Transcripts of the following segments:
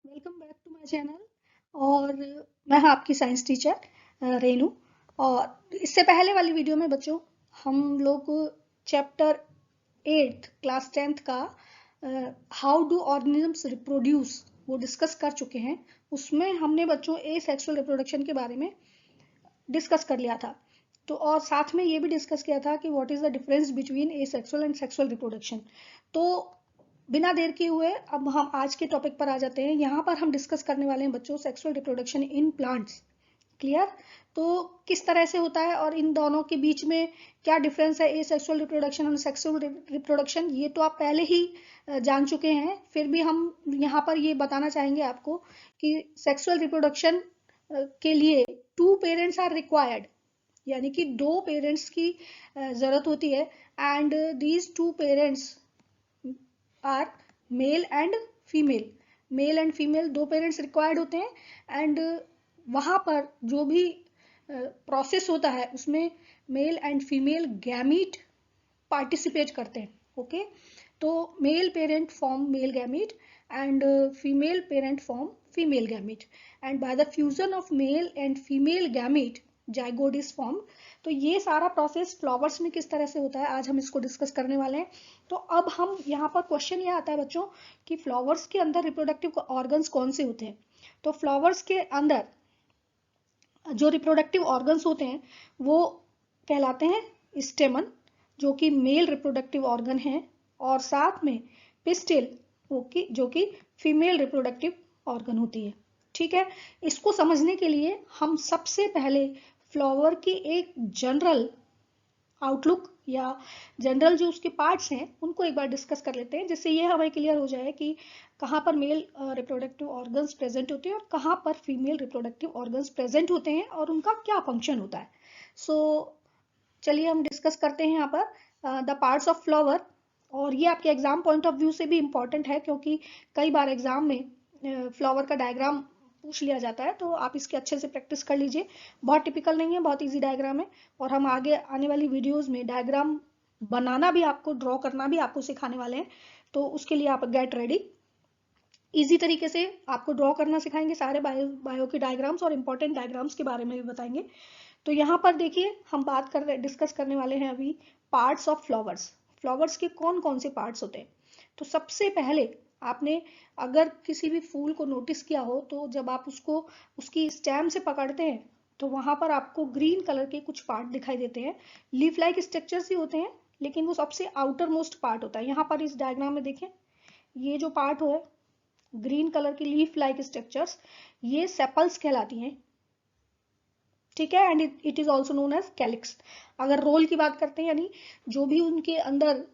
Welcome back to my channel. और मैं हूं आपकी साइंस टीचर रेनू। और इससे पहले वाली वीडियो में बच्चों हम लोग चैप्टर 8 क्लास 10th का हाउ डू ऑर्गेनिजम्स रिप्रोड्यूस वो डिस्कस कर चुके हैं। उसमें हमने बच्चों ए सेक्सुअल रिप्रोडक्शन के बारे में डिस्कस कर लिया था। तो और साथ में ये भी डिस्कस किया था कि what is the difference between A sexual and sexual reproduction. तो बिना देर किए हुए अब हम आज के टॉपिक पर आ जाते हैं। यहाँ पर हम डिस्कस करने वाले हैं बच्चों sexual reproduction in plants. Clear? तो किस तरह से होता है और इन दोनों के बीच में क्या डिफरेंस है, ए सेक्सुअल रिप्रोडक्शन और सेक्सुअल रिप्रोडक्शन, ये तो आप पहले ही जान चुके हैं। फिर भी हम यहाँ पर ये बताना चाहेंगे आपको कि सेक्सुअल रिप्रोडक्शन के लिए 2 पेरेंट्स आर रिक्वायर्ड, यानी कि 2 पेरेंट्स की जरूरत होती है। And these 2 parents are male and female. Male and female 2 parents required होते हैं। एंड वहाँ पर जो भी प्रोसेस होता है उसमें mail and female gamete participate करते हैं। ओके, तो male parent form male gamete and female parent form female gamete, and by the fusion of male and female gamete zygote is form. तो ये सारा प्रोसेस फ्लावर्स में किस तरह से होता है आज हम इसको डिस्कस करने वाले हैं। तो अब हम यहाँ पर क्वेश्चन ये आता है बच्चों कि फ्लावर्स के अंदर रिप्रोडक्टिव ऑर्गन्स कौन से होते हैं। तो फ्लावर्स के अंदर जो रिप्रोडक्टिव ऑर्गन्स होते हैं वो कहलाते हैं स्टेमन, जो कि मेल रिप्रोडक्टिव ऑर्गन है, और साथ में पिस्टिल जो कि फीमेल रिप्रोडक्टिव ऑर्गन होती है। ठीक है, इसको समझने के लिए हम सबसे पहले फ्लावर की एक जनरल आउटलुक या जनरल जो उसके पार्ट्स हैं उनको एक बार डिस्कस कर लेते हैं, जिससे ये हमें क्लियर हो जाए कि कहाँ पर मेल रिप्रोडक्टिव ऑर्गन्स प्रेजेंट होते हैं और कहाँ पर फीमेल रिप्रोडक्टिव ऑर्गन्स प्रेजेंट होते हैं और उनका क्या फंक्शन होता है। सो चलिए हम डिस्कस करते हैं यहाँ पर द पार्ट्स ऑफ फ्लावर। और ये आपके एग्जाम पॉइंट ऑफ व्यू से भी इम्पॉर्टेंट है, क्योंकि कई बार एग्जाम में फ्लावर का डायग्राम पूछ लिया जाता है, तो आप इसके अच्छे से प्रैक्टिस कर लीजिए। बहुत टिपिकल नहीं है, बहुत इजी डायग्राम है। और हम आगे आने वाली वीडियोस में डायग्राम बनाना भी आपको, ड्रॉ करना भी आपको सिखाने वाले हैं, तो उसके लिए आप गेट रेडी। इजी तरीके से आपको ड्रॉ करना सिखाएंगे, सारे बायो के डायग्राम्स और इंपॉर्टेंट डायग्राम्स के बारे में भी बताएंगे। तो यहाँ पर देखिए हम डिस्कस करने वाले हैं अभी पार्ट्स ऑफ फ्लावर्स। फ्लावर्स के कौन कौन से पार्ट्स होते हैं। तो सबसे पहले आपने अगर किसी भी फूल को नोटिस किया हो तो जब आप उसको उसकी स्टेम से पकड़ते हैं तो वहां पर आपको ग्रीन कलर के कुछ पार्ट दिखाई देते हैं। लीफ लाइक स्ट्रक्चर्स ही होते हैं, लेकिन वो सबसे आउटर मोस्ट पार्ट होता है। यहाँ पर इस डायग्राम में देखें, ये जो पार्ट हो ग्रीन कलर की लीफ लाइक स्ट्रक्चर्स, ये सेपल्स कहलाती हैं। ठीक है, and it is also known as calyx. अगर रोल की बात करते हैं, यानी जो भी उनके अंदर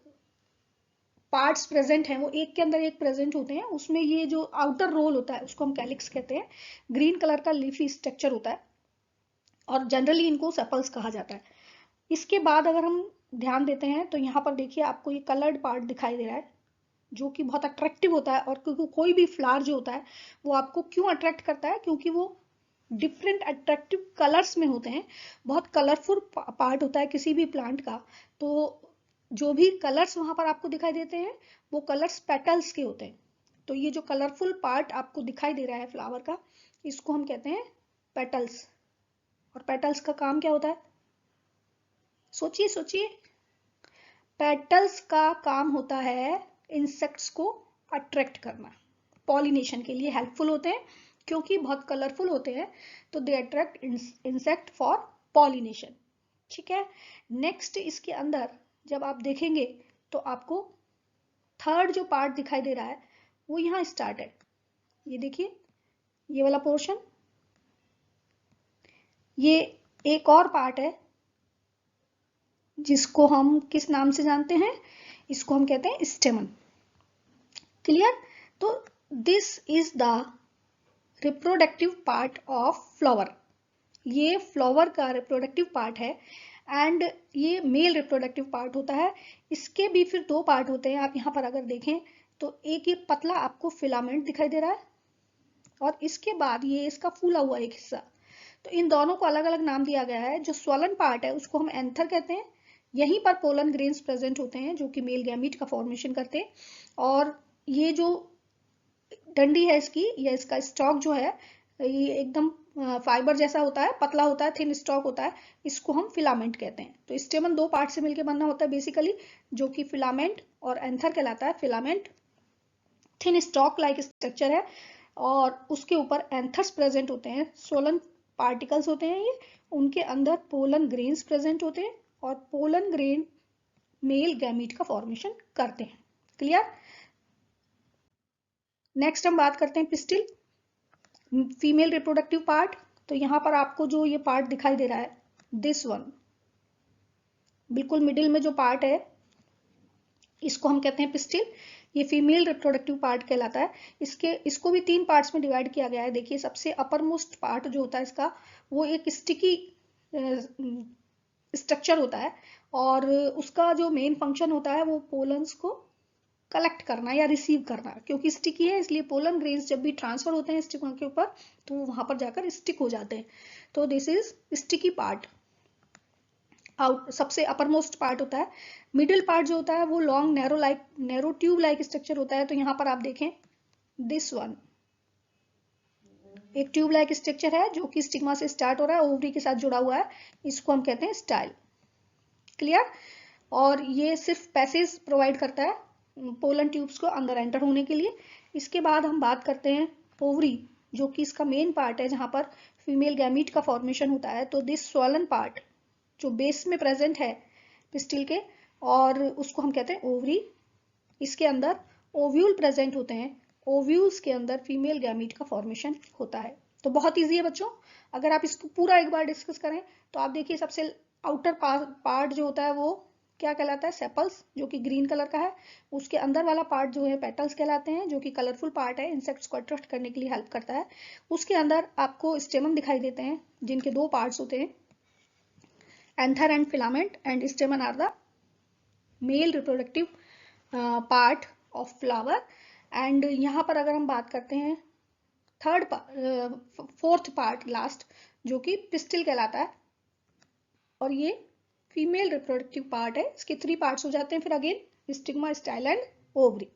पार्ट्स प्रेजेंट हैं वो एक के अंदर एक प्रेजेंट होते हैं, उसमें ये जो आउटर रोल होता है उसको हम कैलिक्स कहते हैं। ग्रीन कलर का लीफी स्ट्रक्चर होता है और जनरली इनको सेपल्स कहा जाता है। इसके बाद अगर हम ध्यान देते हैं तो यहाँ पर देखिए आपको ये कलर्ड पार्ट दिखाई दे रहा है, जो कि बहुत अट्रैक्टिव होता है। और क्योंकि कोई भी फ्लावर जो होता है वो आपको क्यों अट्रैक्ट करता है, क्योंकि वो डिफरेंट अट्रैक्टिव कलर्स में होते हैं। बहुत कलरफुल पार्ट होता है किसी भी प्लांट का। तो जो भी कलर्स वहां पर आपको दिखाई देते हैं वो कलर्स पेटल्स के होते हैं। तो ये जो कलरफुल पार्ट आपको दिखाई दे रहा है फ्लावर का, इसको हम कहते हैं पेटल्स। और पेटल्स का काम क्या होता है, सोचिए सोचिए। पेटल्स का काम होता है इंसेक्ट्स को अट्रैक्ट करना, पॉलिनेशन के लिए हेल्पफुल होते हैं, क्योंकि बहुत कलरफुल होते हैं तो they attract insect for pollination. ठीक है, नेक्स्ट इसके अंदर जब आप देखेंगे तो आपको थर्ड जो पार्ट दिखाई दे रहा है वो यहाँ स्टार्ट है। ये देखिए, ये वाला पोर्शन, ये एक और पार्ट है जिसको हम किस नाम से जानते हैं, इसको हम कहते हैं स्टेमन। क्लियर? तो this is the reproductive part of flower. ये फ्लावर का रिप्रोडक्टिव पार्ट है एंड ये मेल रिप्रोडक्टिव पार्ट होता है। इसके भी फिर 2 पार्ट होते हैं। आप यहाँ पर अगर देखें तो एक ये पतला आपको फिलामेंट दिखाई दे रहा है और इसके बाद ये इसका फूला हुआ एक हिस्सा। तो इन दोनों को अलग अलग नाम दिया गया है। जो स्वलन पार्ट है उसको हम एंथर कहते हैं। यहीं पर पोलन ग्रेन्स प्रेजेंट होते हैं जो कि मेल गैमीट का फॉर्मेशन करते हैं। और ये जो डंडी है इसकी, या इसका स्टॉक जो है ये एकदम फाइबर जैसा होता है, पतला होता है, थिन स्टॉक होता है, इसको हम फिलामेंट कहते हैं। तो स्टेमन दो पार्ट से मिलकर बनना होता है बेसिकली, जो कि फिलामेंट और एंथर कहलाता है। Filament thin stock like structure है और उसके ऊपर एंथर्स प्रेजेंट होते हैं, सोलन पार्टिकल्स होते हैं ये, उनके अंदर पोलन ग्रेन्स प्रेजेंट होते हैं और पोलन ग्रेन मेल गैमीट का फॉर्मेशन करते हैं। क्लियर? नेक्स्ट हम बात करते हैं पिस्टिल, फीमेल रिप्रोडक्टिव पार्ट। तो यहां पर आपको जो ये पार्ट दिखाई दे रहा है, दिस वन, बिल्कुल मिडिल में जो पार्ट है, इसको हम कहते हैं पिस्टिल। ये फीमेल रिप्रोडक्टिव पार्ट कहलाता है। इसको भी 3 पार्ट्स में डिवाइड किया गया है। देखिए, सबसे अपर मोस्ट पार्ट जो होता है इसका, वो एक स्टिकी स्ट्रक्चर होता है और उसका जो मेन फंक्शन होता है वो पोलन्स को कलेक्ट करना या रिसीव करना। क्योंकि स्टिकी है इसलिए पोलन ग्रेन्स जब भी ट्रांसफर होते हैं स्टिक के ऊपर तो वहां पर जाकर स्टिक हो जाते हैं। तो this is sticky part. Out सबसे अपर मोस्ट पार्ट होता है। मिडिल पार्ट जो होता है वो long narrow tube like structure होता है। तो यहाँ पर आप देखें, दिस वन एक ट्यूब लाइक स्ट्रक्चर है जो कि स्टिग्मा से स्टार्ट हो रहा है, ओवरी के साथ जुड़ा हुआ है, इसको हम कहते हैं स्टाइल। क्लियर? और ये सिर्फ पैसेज प्रोवाइड करता है पोलन ट्यूब्स को अंदर एंटर होने के लिए। इसके बाद हम बात करते हैं ओवरी, जो कि इसका मेन पार्ट है जहां पर फीमेल गैमीट का फॉर्मेशन होता है। तो दिस स्वॉलन पार्ट जो बेस में प्रेजेंट है पिस्टिल के, और उसको हम कहते हैं ओवरी। इसके अंदर ओव्यूल प्रेजेंट होते हैं, ओव्यूल्स के अंदर फीमेल गैमीट का फॉर्मेशन होता है। तो बहुत ईजी है बच्चों। अगर आप इसको पूरा एक बार डिस्कस करें तो आप देखिए, सबसे आउटर पार्ट जो होता है वो क्या कहलाता है, सेपल्स, जो कि ग्रीन कलर का है। उसके अंदर वाला पार्ट जो है पेटल्स कहलाते हैं, जो कि कलरफुल पार्ट है, इंसेक्ट्स को अट्रैक्ट करने के लिए हेल्प करता है। उसके अंदर आपको स्टेमन दिखाई देते हैं जिनके 2 पार्ट्स होते हैं, anther and filament, and stamen are the male reproductive part of flower. And यहाँ पर अगर हम बात करते हैं फोर्थ पार्ट लास्ट, जो कि पिस्टिल कहलाता है, और ये फीमेल रिप्रोडक्टिव पार्ट है। इसके 3 पार्ट्स हो जाते हैं फिर again, stigma, style and ovary.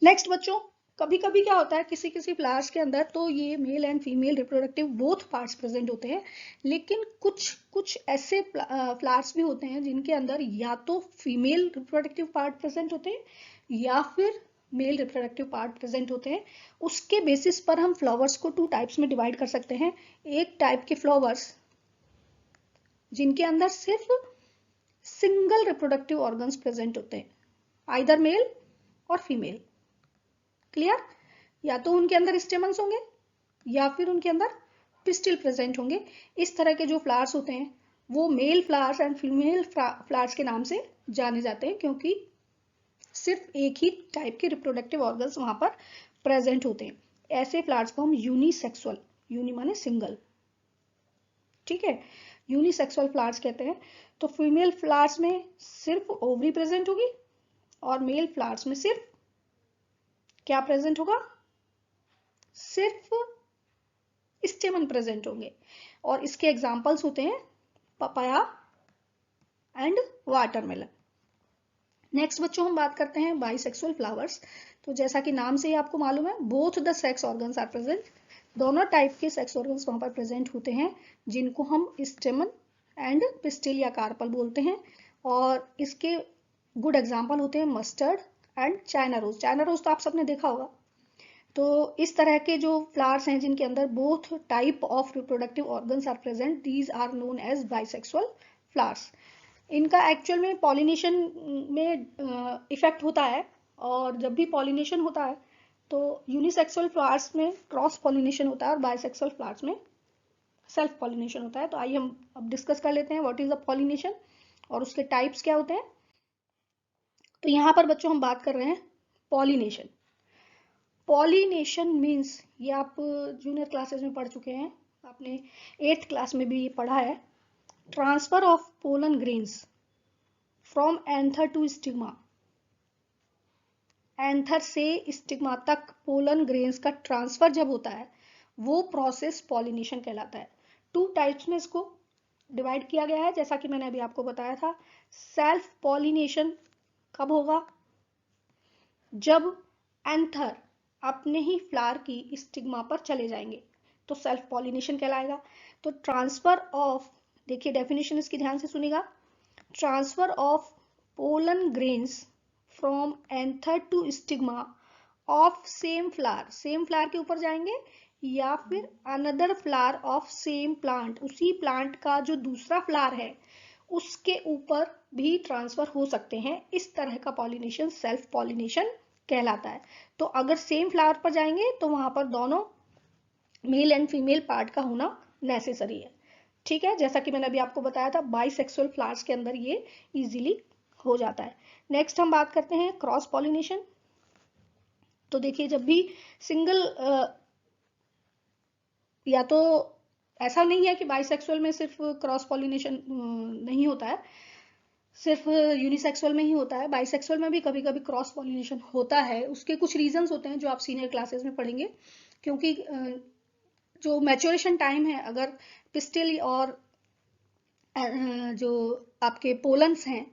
Next बच्चों, कभी कभी क्या होता है किसी किसी फ्लावर्स के अंदर तो ये mail and female reproductive both parts present होते हैं, लेकिन कुछ ऐसे फ्लावर्स भी होते हैं जिनके अंदर या तो फीमेल रिप्रोडक्टिव पार्ट प्रेजेंट होते हैं या फिर मेल रिप्रोडक्टिव पार्ट प्रेजेंट होते हैं। उसके बेसिस पर हम फ्लावर्स को 2 टाइप्स में डिवाइड कर सकते हैं। एक टाइप के फ्लावर्स जिनके अंदर सिर्फ सिंगल रिप्रोडक्टिव ऑर्गन्स प्रेजेंट होते हैं, आइदर मेल और फीमेल। क्लियर? या तो उनके अंदर स्टेमन्स होंगे या फिर उनके अंदर पिस्टिल प्रेजेंट होंगे। इस तरह के जो फ्लावर्स होते हैं वो male flowers and female flowers के नाम से जाने जाते हैं, क्योंकि सिर्फ एक ही टाइप के रिप्रोडक्टिव ऑर्गन्स वहां पर प्रेजेंट होते हैं। ऐसे फ्लावर्स को हम यूनिसेक्सुअल, यूनि माने सिंगल, ठीक है, यूनिसेक्सुअल फ्लावर्स कहते हैं। तो फीमेल फ्लावर्स में सिर्फ ओवरी प्रेजेंट होगी और मेल फ्लावर्स में सिर्फ क्या प्रेजेंट होगा, सिर्फ स्टेमन प्रेजेंट होंगे। और इसके एग्जांपल्स होते हैं पपाया एंड वाटरमेलन। नेक्स्ट बच्चों हम बात करते हैं बाइसेक्सुअल फ्लावर्स। तो जैसा कि नाम से ही आपको मालूम है, both the sex organs are present. दोनों टाइप के सेक्स ऑर्गन्स वहां पर प्रेजेंट होते हैं, जिनको हम स्टेमन एंड पिस्टिल या कार्पल बोलते हैं। और इसके गुड एग्जांपल होते हैं mustard and China rose. China rose तो आप सबने देखा होगा। तो इस तरह के जो फ्लावर्स हैं जिनके अंदर both type of reproductive organs are present, these are known as bisexual flowers. इनका एक्चुअल में पॉलिनेशन में इफेक्ट होता है, और जब भी पॉलिनेशन होता है तो यूनिसेक्सुअल फ्लावर्स में क्रॉस पॉलिनेशन होता है और बाइसेक्सुअल फ्लावर्स में सेल्फ पॉलिनेशन होता है। तो आइए हम अब डिस्कस कर लेते हैं व्हाट इज द पॉलिनेशन और उसके टाइप्स क्या होते हैं। तो यहाँ पर बच्चों हम बात कर रहे हैं पॉलिनेशन। पॉलिनेशन मीन्स, ये आप जूनियर क्लासेस में पढ़ चुके हैं, आपने 8th क्लास में भी ये पढ़ा है, transfer of pollen grains from anther to stigma. Anther से स्टिग्मा तक पोलन ग्रेन्स का ट्रांसफर जब होता है वो प्रोसेस पॉलिनेशन कहलाता है। 2 टाइप्स में इसको डिवाइड किया गया है, जैसा कि मैंने अभी आपको बताया था। सेल्फ पॉलिनेशन कब होगा, जब एंथर अपने ही फ्लावर की स्टिग्मा पर चले जाएंगे, तो सेल्फ पॉलिनेशन कहलाएगा। तो ट्रांसफर ऑफ, देखिए डेफिनेशन इसकी ध्यान से सुनिएगा, transfer of pollen grains from anther to stigma of same flower, same flower के ऊपर जाएंगे, या फिर another flower of same plant, उसी प्लांट का जो दूसरा फ्लावर है उसके ऊपर भी ट्रांसफर हो सकते हैं। इस तरह का पॉलिनेशन सेल्फ पॉलिनेशन कहलाता है। तो अगर सेम फ्लावर पर जाएंगे तो वहां पर दोनों मेल एंड फीमेल पार्ट का होना नेसेसरी है। ठीक है, जैसा कि मैंने अभी आपको बताया था, बाइसेक्सुअल फ्लावर्स के अंदर ये इजीली हो जाता है। नेक्स्ट हम बात करते हैं क्रॉस पॉलिनेशन। तो देखिए, जब भी सिंगल या तो ऐसा नहीं है कि बाइसेक्सुअल में सिर्फ क्रॉस पॉलिनेशन नहीं होता है, सिर्फ यूनिसेक्सुअल में ही होता है। बाइसेक्सुअल में भी कभी कभी क्रॉस पॉलिनेशन होता है। उसके कुछ रीजंस होते हैं जो आप सीनियर क्लासेस में पढ़ेंगे, क्योंकि जो मैच्योरेशन टाइम है, अगर पिस्टिल और जो आपके पोलन्स हैं,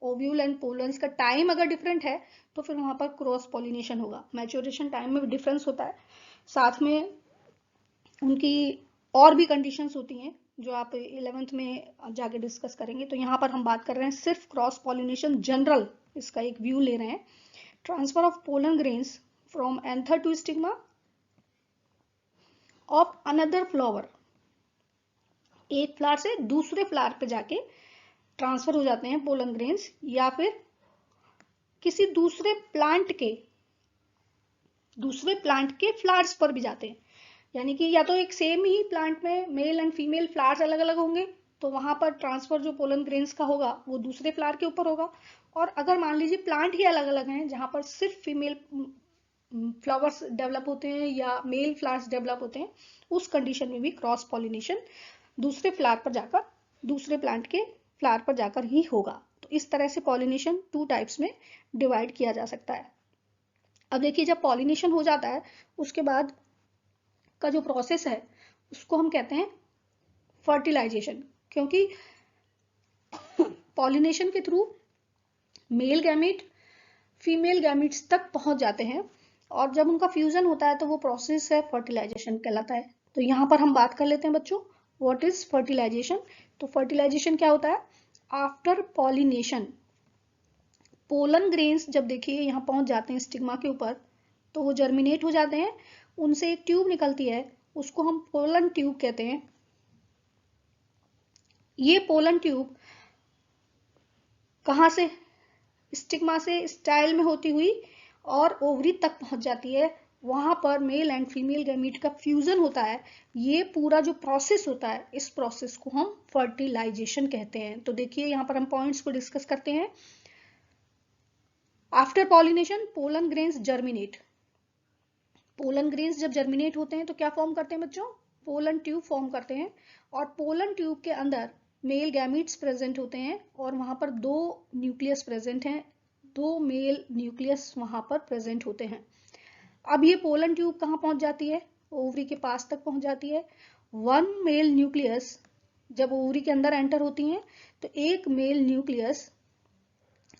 ओव्यूल एंड पोलन्स का टाइम अगर डिफरेंट है तो फिर वहां पर क्रॉस पॉलिनेशन होगा। मैच्योरेशन टाइम में भी डिफरेंस होता है, साथ में उनकी और भी कंडीशंस होती हैं जो आप 11th में जाके डिस्कस करेंगे। तो यहाँ पर हम बात कर रहे हैं सिर्फ क्रॉस पॉलिनेशन, जनरल इसका एक व्यू ले रहे हैं। Transfer of pollen grains from anther to stigma of another flower, एक फ्लावर से दूसरे फ्लावर पे जाके ट्रांसफर हो जाते हैं पोलन ग्रेन्स, या फिर किसी दूसरे प्लांट के फ्लावर्स पर भी जाते हैं। यानी कि या तो एक सेम ही प्लांट में मेल एंड फीमेल फ्लावर्स अलग अलग होंगे, तो वहां पर ट्रांसफर जो पोलन ग्रेन्स का होगा वो दूसरे फ्लावर के ऊपर होगा। और अगर मान लीजिए प्लांट ही अलग अलग हैं, जहां पर सिर्फ फीमेल फ्लावर्स डेवलप होते हैं या मेल फ्लावर्स डेवलप होते हैं, उस कंडीशन में भी क्रॉस पॉलिनेशन दूसरे फ्लावर पर जाकर, दूसरे प्लांट के फ्लावर पर जाकर ही होगा। तो इस तरह से पॉलिनेशन 2 टाइप्स में डिवाइड किया जा सकता है। अब देखिए, जब पॉलिनेशन हो जाता है उसके बाद का जो प्रोसेस है उसको हम कहते हैं फर्टिलाइजेशन, क्योंकि पॉलिनेशन के through male gamete female gametes तक पहुंच जाते हैं, और जब उनका फ्यूजन होता है तो वो प्रोसेस है फर्टिलाइजेशन कहलाता है। तो यहाँ पर हम बात कर लेते हैं बच्चों, व्हाट इज फर्टिलाइजेशन। तो फर्टिलाइजेशन क्या होता है? आफ्टर पॉलिनेशन पोलन ग्रेन्स जब देखिए यहाँ पहुंच जाते हैं स्टिग्मा के ऊपर, तो वो जर्मिनेट हो जाते हैं, उनसे एक ट्यूब निकलती है, उसको हम पोलन ट्यूब कहते हैं। ये पोलन ट्यूब कहाँ से? स्टिग्मा से स्टाइल में होती हुई और ओवरी तक पहुंच जाती है। वहां पर मेल एंड फीमेल गैमीट का फ्यूजन होता है। ये पूरा जो प्रोसेस होता है, इस प्रोसेस को हम फर्टिलाइजेशन कहते हैं। तो देखिए यहाँ पर हम पॉइंट्स को डिस्कस करते हैं। After pollination pollen grains germinate, pollen grains जब जर्मिनेट होते हैं तो क्या फॉर्म करते हैं बच्चों? पोलन ट्यूब फॉर्म करते हैं, और पोलन ट्यूब के अंदर मेल गैमीट्स प्रेजेंट होते हैं, और वहां पर 2 न्यूक्लियस प्रेजेंट हैं, 2 मेल न्यूक्लियस वहां पर प्रेजेंट होते हैं। अब ये पोलन ट्यूब कहाँ पहुंच जाती है? ओवरी के पास तक पहुंच जाती है। 1 मेल न्यूक्लियस जब ओवरी के अंदर एंटर होती हैं तो एक मेल न्यूक्लियस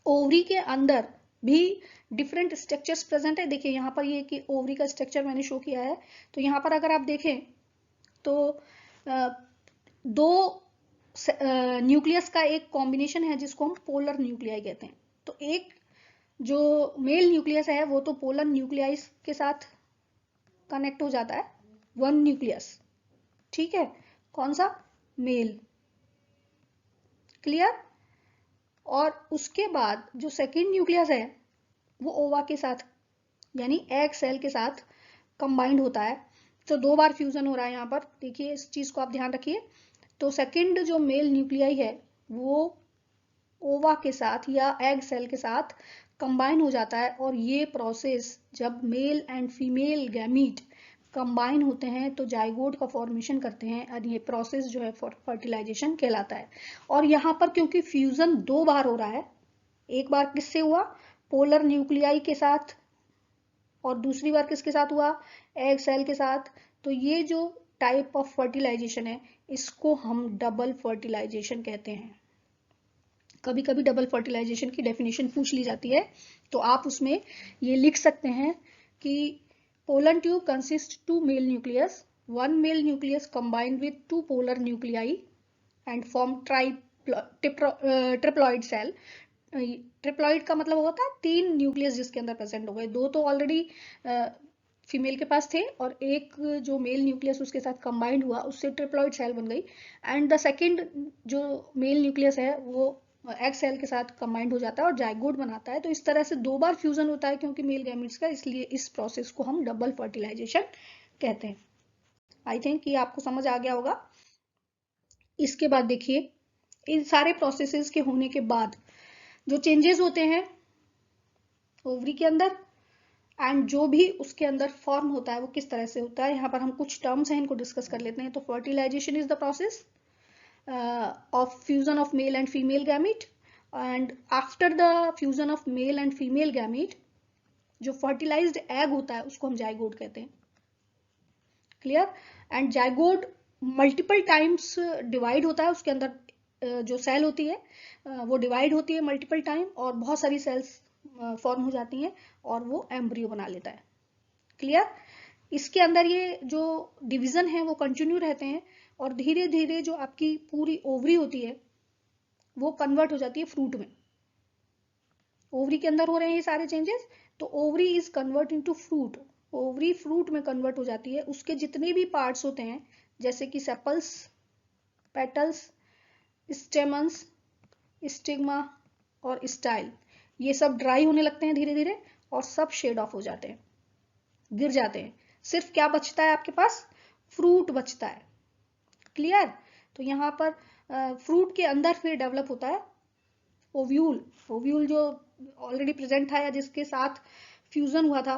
ओवरी के अंदर भी डिफरेंट स्ट्रक्चर्स प्रेजेंट है। देखिए यहाँ पर ये कि ओवरी का स्ट्रक्चर मैंने शो किया है। तो यहाँ पर अगर आप देखें तो 2 न्यूक्लियस का एक कॉम्बिनेशन है जिसको हम पोलर न्यूक्लियाई कहते हैं। तो एक जो मेल न्यूक्लियस है वो तो पोलर न्यूक्लियाई के साथ कनेक्ट हो जाता है, 1 न्यूक्लियस, ठीक है, कौन सा? Male, clear. और उसके बाद जो सेकेंड न्यूक्लियस है वो ओवा के साथ यानी एग सेल के साथ कंबाइंड होता है। तो 2 बार फ्यूजन हो रहा है यहाँ पर, देखिए इस चीज को आप ध्यान रखिए। तो सेकेंड जो मेल न्यूक्लियाई है वो ओवा के साथ या एग सेल के साथ कंबाइन हो जाता है, और ये प्रोसेस जब mail and female gamete combine होते हैं तो जाइगोट का फॉर्मेशन करते हैं, और ये प्रोसेस जो है फर्टिलाइजेशन कहलाता है। और यहाँ पर क्योंकि फ्यूजन 2 बार हो रहा है, एक बार किससे हुआ? पोलर न्यूक्लियाई के साथ, और दूसरी बार किसके साथ हुआ? एग सेल के साथ। तो ये जो टाइप ऑफ फर्टिलाइजेशन है इसको हम डबल फर्टिलाइजेशन कहते हैं। कभी कभी डबल फर्टिलाइजेशन की डेफिनेशन पूछ ली जाती है, तो आप उसमें ये लिख सकते हैं कि pollen tube consist 2 male nucleus, 1 male nucleus combined with 2 polar nuclei and form triploid cell. Triploid का मतलब होता है 3 न्यूक्लियस जिसके अंदर प्रेजेंट हो गए, 2 तो ऑलरेडी फीमेल के पास थे और एक जो मेल न्यूक्लियस उसके साथ कंबाइंड हुआ, उससे ट्रिप्लॉइड सेल बन गई। एंड द सेकेंड जो मेल न्यूक्लियस है वो एग सेल के साथ कंबाइंड हो जाता है और जाइगोट बनाता है। तो इस तरह से 2 बार फ्यूजन होता है क्योंकि मेल गैमेट्स का, इसलिए इस प्रोसेस को हम डबल फर्टिलाइजेशन कहते हैं। आई थिंक ये आपको समझ आ गया होगा। इसके बाद देखिए, इन सारे प्रोसेसेस के होने के बाद जो चेंजेस होते हैं ओवरी के अंदर एंड जो भी उसके अंदर फॉर्म होता है वो किस तरह से होता है, यहाँ पर हम कुछ टर्म्स हैं इनको डिस्कस कर लेते हैं। तो fertilisation is the process of fusion of male and female gamete, and after the fusion of male and female gamete जो fertilized egg होता है उसको हम जाइगोट कहते हैं। Clear? And zygote multiple times divide होता है, उसके अंदर जो सेल होती है वो डिवाइड होती है मल्टीपल टाइम और बहुत सारी सेल्स फॉर्म हो जाती हैं और वो एम्ब्रियो बना लेता है। क्लियर? इसके अंदर ये जो डिवीजन है वो कंटिन्यू रहते हैं और धीरे धीरे जो आपकी पूरी ओवरी होती है वो कन्वर्ट हो जाती है फ्रूट में। ओवरी के अंदर हो रहे हैं ये सारे चेंजेस, तो ovary is convert into fruit. Ovary fruit में कन्वर्ट हो जाती है, उसके जितने भी पार्ट्स होते हैं जैसे कि सेपल्स, पेटल्स, स्टेमन्स, स्टिग्मा और स्टाइल, ये सब ड्राई होने लगते हैं धीरे धीरे और सब शेड ऑफ हो जाते हैं, गिर जाते हैं। सिर्फ क्या बचता है आपके पास? फ्रूट बचता है। क्लियर? तो यहाँ पर फ्रूट के अंदर फिर डेवलप होता है ओव्यूल। ओव्यूल जो ऑलरेडी प्रेजेंट था या जिसके साथ फ्यूजन हुआ था,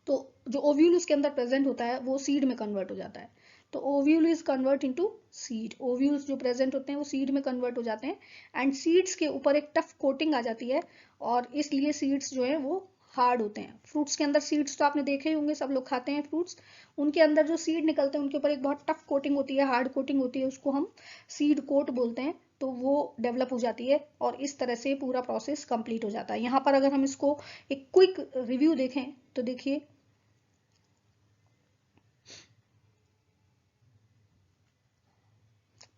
तो जो ओव्यूल उसके अंदर प्रेजेंट होता है वो सीड में कन्वर्ट हो जाता है। तो ovule is convert into seed. Ovules जो प्रेजेंट होते हैं वो सीड में कन्वर्ट हो जाते हैं एंड सीड्स के ऊपर एक टफ कोटिंग आ जाती है और इसलिए सीड्स जो है वो हार्ड होते हैं। फ्रूट्स के अंदर सीड्स तो आपने देखे ही होंगे, सब लोग खाते हैं फ्रूट्स, उनके अंदर जो सीड निकलते हैं उनके ऊपर एक बहुत टफ कोटिंग होती है, हार्ड कोटिंग होती है, उसको हम सीड कोट बोलते हैं। तो वो डेवलप हो जाती है और इस तरह से पूरा प्रोसेस कंप्लीट हो जाता है। यहाँ पर अगर हम इसको एक क्विक रिव्यू देखें तो देखिए,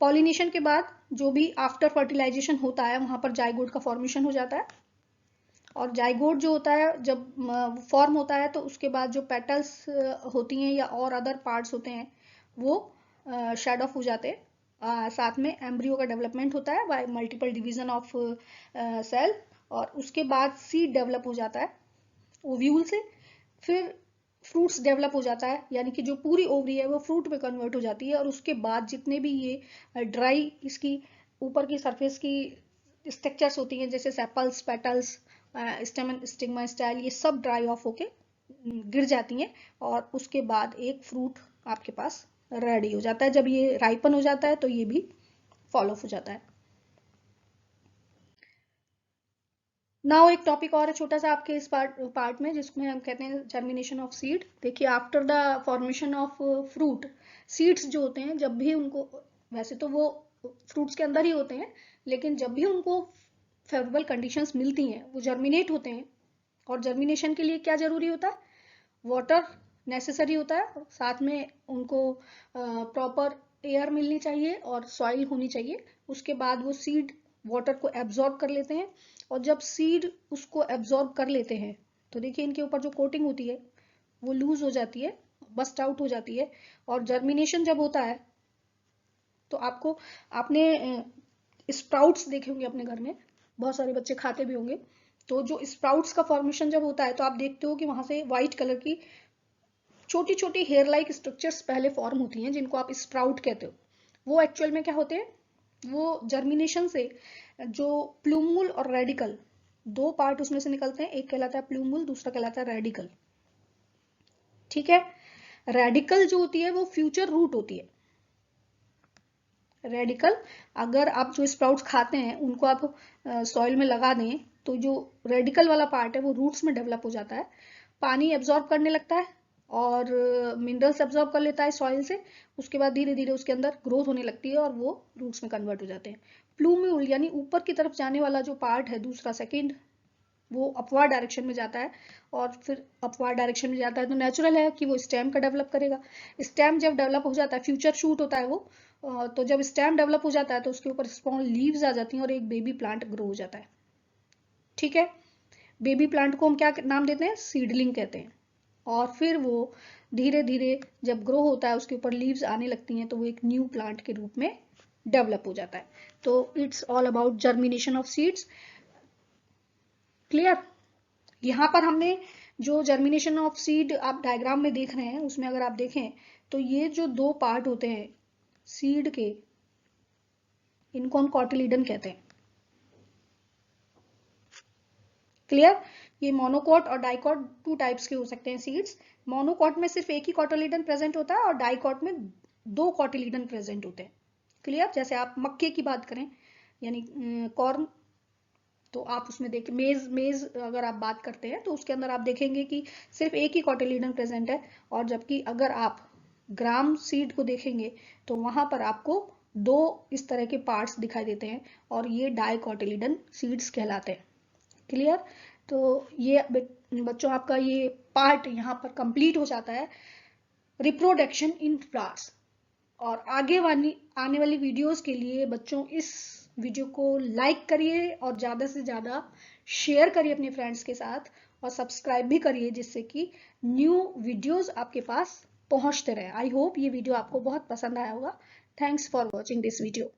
पॉलिनेशन के बाद जो भी आफ्टर फर्टिलाइजेशन होता है वहां पर जाइगोट का फॉर्मेशन हो जाता है और जाइगोट जो होता है जब फॉर्म होता है तो उसके बाद जो पेटल्स होती हैं या और अदर पार्ट्स होते हैं वो शेड ऑफ हो जाते हैं। साथ में एम्ब्रियो का डेवलपमेंट होता है by multiple division of cell और उसके बाद सीड डेवलप हो जाता है ओव्यूल से। फिर फ्रूट्स डेवलप हो जाता है, यानी कि जो पूरी ओवरी है वो फ्रूट में कन्वर्ट हो जाती है और उसके बाद जितने भी ये ड्राई इसकी ऊपर की सरफेस की स्ट्रक्चर्स होती हैं जैसे सेपल्स, पेटल्स, स्टेमन, स्टिग्मा, स्टाइल, ये सब ड्राई ऑफ होके गिर जाती हैं और उसके बाद एक फ्रूट आपके पास रेडी हो जाता है। जब ये राइपन हो जाता है तो ये भी फॉल ऑफ हो जाता है। नाउ एक टॉपिक और है छोटा सा आपके इस पार्ट में जिसमें हम कहते हैं जर्मिनेशन ऑफ सीड। देखिए, after the formation of fruit, seeds जो होते हैं जब भी उनको, वैसे तो वो फ्रूट्स के अंदर ही होते हैं, लेकिन जब भी उनको फेवरेबल कंडीशंस मिलती हैं वो जर्मिनेट होते हैं। और जर्मिनेशन के लिए क्या जरूरी होता है? वाटर नेसेसरी होता है, साथ में उनको प्रॉपर एयर मिलनी चाहिए और सॉइल होनी चाहिए। उसके बाद वो सीड वाटर को एब्जॉर्ब कर लेते हैं और जब सीड उसको एब्जॉर्ब कर लेते हैं तो देखिए इनके ऊपर जो कोटिंग होती है वो लूज हो जाती है, बस्ट आउट हो जाती है। और जर्मिनेशन जब होता है तो आपने स्प्राउट्स देखे होंगे अपने घर में, बहुत सारे बच्चे खाते भी होंगे। तो जो स्प्राउट्स का फॉर्मेशन जब होता है तो आप देखते हो कि वहां से व्हाइट कलर की छोटी छोटी हेयर लाइक स्ट्रक्चर्स पहले फॉर्म होती हैं जिनको आप स्प्राउट कहते हो। वो एक्चुअल में क्या होते हैं? वो जर्मिनेशन से जो प्लूमूल और रेडिकल, 2 पार्ट उसमें से निकलते हैं, एक कहलाता है प्लूमूल, दूसरा कहलाता है रेडिकल। ठीक है? रेडिकल जो होती है वो फ्यूचर रूट होती है। रेडिकल, अगर आप जो स्प्राउट्स खाते हैं उनको आप सॉइल में लगा दें तो जो रेडिकल वाला पार्ट है वो रूट्स में डेवलप हो जाता है, पानी एब्जॉर्ब करने लगता है और मिनरल्स एब्जॉर्ब कर लेता है सॉइल से। उसके बाद धीरे धीरे उसके अंदर ग्रोथ होने लगती है और वो रूट्स में कन्वर्ट हो जाते हैं। प्लूम्यूल यानी ऊपर की तरफ जाने वाला जो पार्ट है दूसरा, सेकेंड वो अपवर्ड डायरेक्शन में जाता है, और फिर अपवर्ड डायरेक्शन में जाता है तो नेचुरल है कि वो स्टेम का डेवलप करेगा। स्टेम जब डेवलप हो जाता है, फ्यूचर शूट होता है वो, तो जब स्टेम डेवलप हो जाता है तो उसके ऊपर स्मॉल लीव्स आ जाती हैं और एक बेबी प्लांट ग्रो हो जाता है। ठीक है, बेबी प्लांट को हम क्या नाम देते हैं, सीडलिंग कहते हैं। और फिर वो धीरे धीरे जब ग्रो होता है, उसके ऊपर लीव्स आने लगती हैं, तो वो एक न्यू प्लांट के रूप में डेवलप हो जाता है। तो it's all about germination of seeds. Clear? यहाँ पर हमने जो जर्मिनेशन ऑफ सीड आप डायग्राम में देख रहे हैं, उसमें अगर आप देखें तो ये जो दो पार्ट होते हैं सीड के, इनको हम कॉटिलीडन कहते हैं। क्लियर? ये मोनोकॉट और डाइकॉट 2 टाइप्स के हो सकते हैं सीड्स। मोनोकॉट में सिर्फ एक ही कॉटिलीडन प्रेजेंट होता है और डाइकॉट में 2 कॉटिलीडन प्रेजेंट होते हैं। क्लियर? जैसे आप मक्के की बात करें, यानी कॉर्न, तो आप उसमें देखें, मेज मेज अगर आप बात करते हैं तो उसके अंदर आप देखेंगे कि सिर्फ एक ही कॉटिलीडन प्रेजेंट है। और जबकि अगर आप ग्राम सीड को देखेंगे तो वहां पर आपको 2 इस तरह के पार्ट्स दिखाई देते हैं, और ये डाइकॉटिलीडन सीड्स कहलाते हैं। क्लियर? तो ये बच्चों आपका ये पार्ट यहाँ पर कंप्लीट हो जाता है, रिप्रोडक्शन इन फ्लावर्स। और आगे वाली आने वाली वीडियोस के लिए बच्चों इस वीडियो को लाइक करिए और ज़्यादा से ज़्यादा शेयर करिए अपने फ्रेंड्स के साथ, और सब्सक्राइब भी करिए, जिससे कि न्यू वीडियोस आपके पास पहुंचते रहे। आई होप ये वीडियो आपको बहुत पसंद आया होगा। Thanks for watching this video.